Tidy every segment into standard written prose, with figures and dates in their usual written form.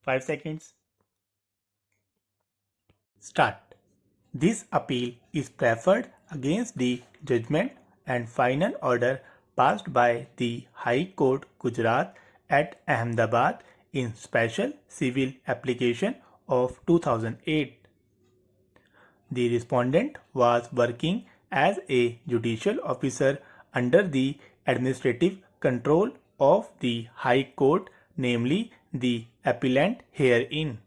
5 seconds. Start. This appeal is preferred against the judgment and final order passed by the High Court Gujarat at Ahmedabad in Special Civil Application of 2008. The respondent was working as a judicial officer under the administrative control of the High Court, namely the appellant herein.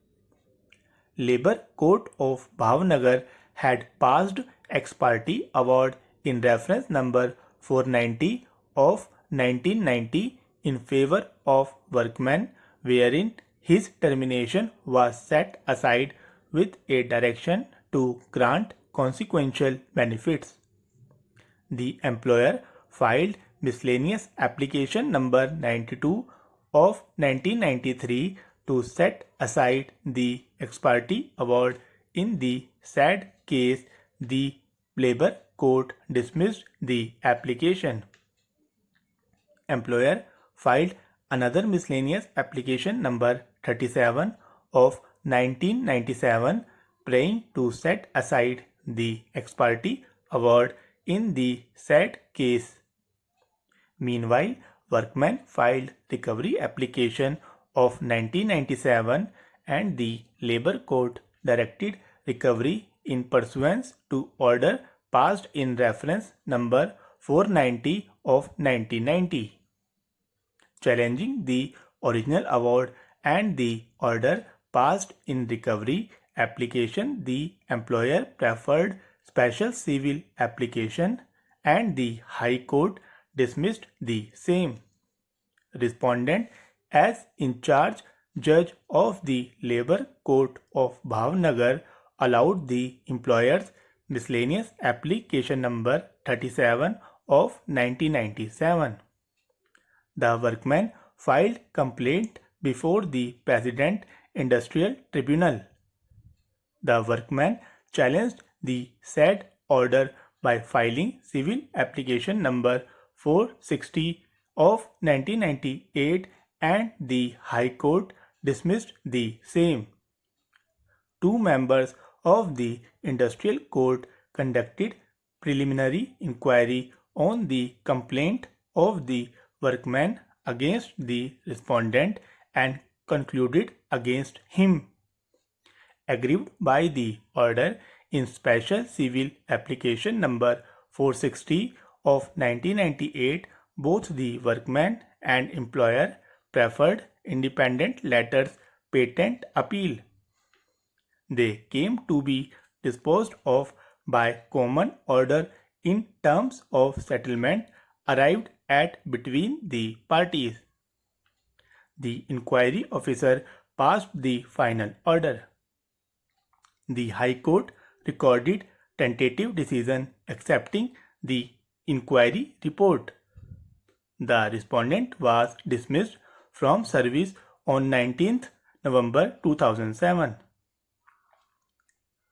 Labour Court of Bhavnagar had passed ex parte award in reference number 490 of 1990 in favour of workman, wherein his termination was set aside with a direction to grant consequential benefits. The employer filed miscellaneous application number 92 of 1993 to set aside the ex parte award. In the said case, the Labour Court dismissed the application. Employer filed another miscellaneous application number 37 of 1997 praying to set aside the ex parte award in the said case. Meanwhile, workman filed recovery application of 1997 and the Labour Court directed recovery in pursuance to order passed in reference number 490 of 1990. Challenging the original award and the order passed in recovery application, the employer preferred special civil application and the High Court dismissed the same. Respondent, as in charge judge of the Labour Court of Bhavnagar, allowed the employer's miscellaneous application number 37 of 1997. The workman filed complaint before the President Industrial Tribunal. The workman challenged the said order by filing civil application number 460 of 1998 and the High Court dismissed the same. Two members of the Industrial Court conducted preliminary inquiry on the complaint of the workman against the respondent and concluded against him. Aggrieved by the order in special civil application number 460 of 1998, both the workman and employer preferred independent letters patent appeal. They came to be disposed of by common order in terms of settlement arrived at between the parties. The inquiry officer passed the final order. The High Court recorded tentative decision accepting the inquiry report. The respondent was dismissed from service on 19th November 2007.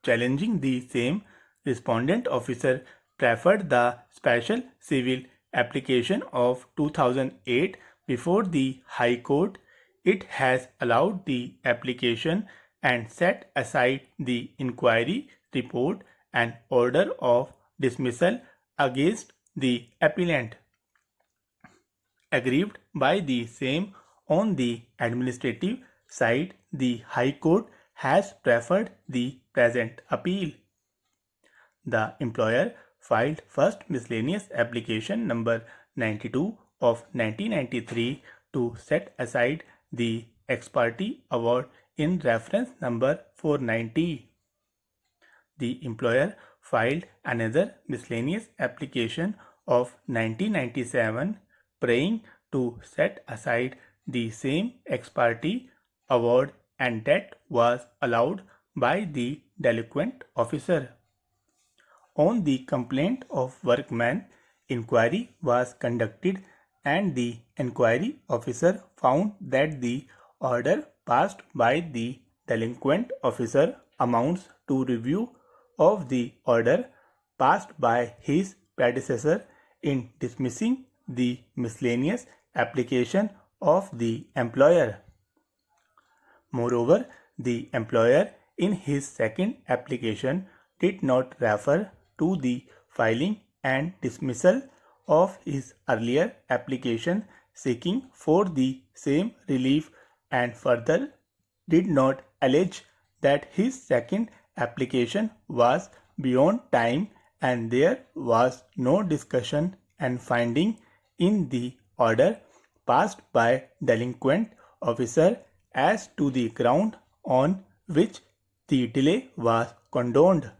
Challenging the same, respondent officer preferred the special civil application of 2008 before the High Court. It has allowed the application and set aside the inquiry report and order of dismissal against the appellant. Aggrieved by the same on the administrative side, the High Court has preferred the present appeal. The employer filed first miscellaneous application number 92 of 1993 to set aside the ex parte award in reference number 490. The employer filed another miscellaneous application of 1997 praying to set aside the same ex parte award, and that was allowed by the delinquent officer. On the complaint of workman, inquiry was conducted and the inquiry officer found that the order passed by the delinquent officer amounts to review of the order passed by his predecessor in dismissing the miscellaneous application of the employer. Moreover, the employer in his second application did not refer to the filing and dismissal of his earlier application seeking for the same relief, and further did not allege that his second application was beyond time, and there was no discussion and finding in the order passed by delinquent officer as to the ground on which the delay was condoned.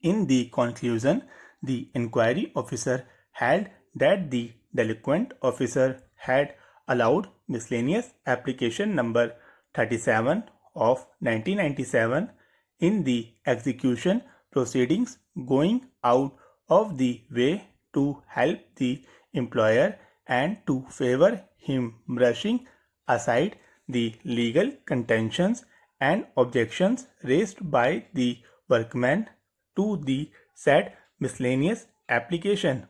In the conclusion, the inquiry officer held that the delinquent officer had allowed miscellaneous application number 37 of 1997 in the execution proceedings, going out of the way to help the employer and to favor him, brushing aside the legal contentions and objections raised by the workman to the said miscellaneous application.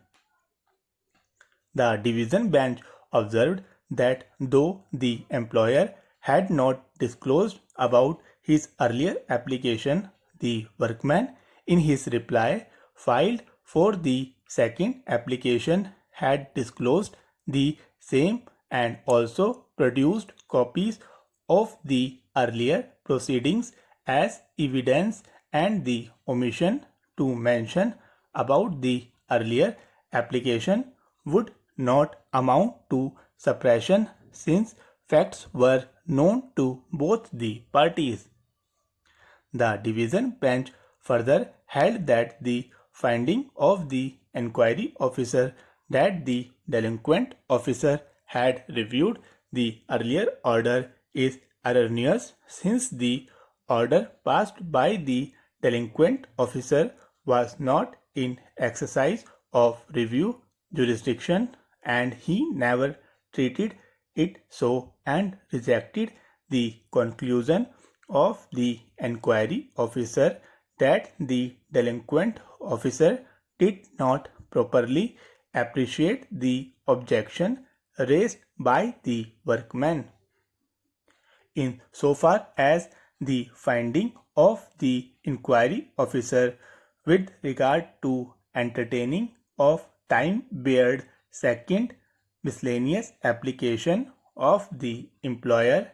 The division bench observed that though the employer had not disclosed about his earlier application, the workman in his reply filed for the second application had disclosed the same and also produced copies of the earlier proceedings as evidence, and the omission to mention about the earlier application would not amount to suppression since facts were known to both the parties. The division bench further held that the finding of the inquiry officer that the delinquent officer had reviewed the earlier order is erroneous, since the order passed by the delinquent officer was not in exercise of review jurisdiction, and he never treated it so, and rejected the conclusion of the inquiry officer that the delinquent officer did not properly appreciate the objection raised by the workman. In so far as the finding of the inquiry officer with regard to entertaining of time-barred second miscellaneous application of the employer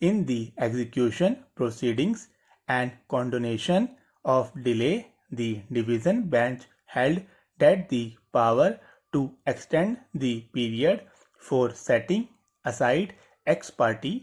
in the execution proceedings and condonation of delay, the division bench held that the power to extend the period for setting aside ex parte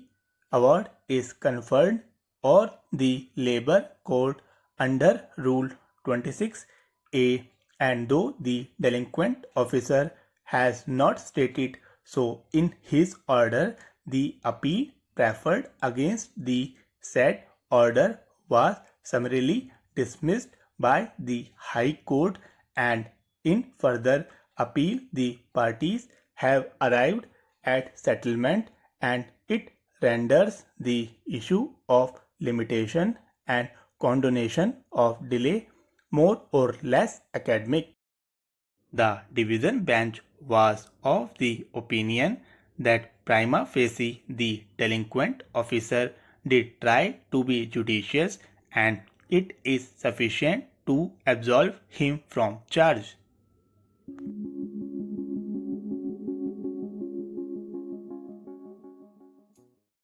award is conferred or the labor court under Rule 26A, and though the delinquent officer has not stated so in his order, the appeal preferred against the said order was summarily dismissed by the High Court, and in further appeal the parties have arrived at settlement, and it renders the issue of limitation and condonation of delay more or less academic. The division bench was of the opinion that prima facie the delinquent officer did try to be judicious, and it is sufficient to absolve him from charge.